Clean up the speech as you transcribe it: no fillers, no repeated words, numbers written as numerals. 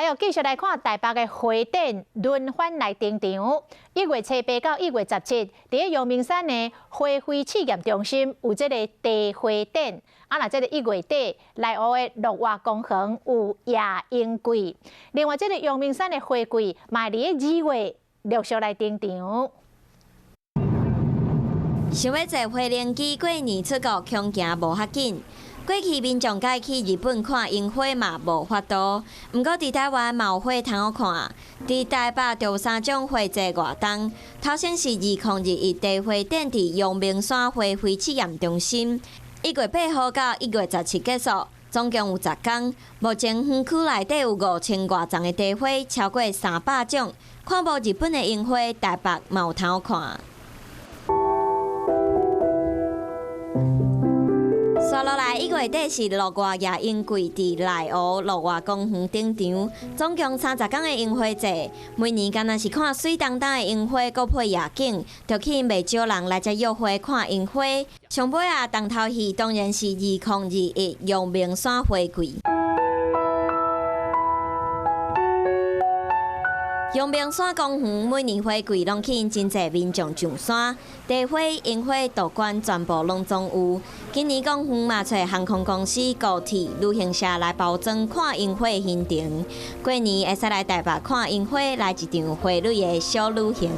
来继续来看台北的花展轮番来登场。1月7到1月17，伫阳明山的花卉试验中心有这个地花展。这个1月底内湖的乐活公园有夜莺季。另外，这个阳明山的花季嘛，伫2月陆续来登场。想要坐花莲机过年出国，恐行无遐紧。过去民众介去日本看樱花嘛无法度，毋过伫台湾嘛有花通好看。伫台北就有3种花节活动，头先是2021地花展伫阳明山花卉试验中心，1月8号到1月17结束，总共有10天。目前园区内底有5000多丛的地花，超过300种。看无日本的樱花，台北嘛有通好看。刷落来，1月底是乐活夜莺季，伫内湖乐活公园登场，总共30天的樱花节。每年敢若是看水当当的樱花，搁配夜景，就吸引袂少人来遮约会看樱花。上尾重头戏当然是2021阳明山花季。阳明山公园每年花季拢吸引真侪民众上山，地花、樱花、道观全部拢总有。今年公园嘛找航空公司、高铁、旅行社来包装看樱花行程。过年会使来台北看樱花，来一场花旅的小旅行。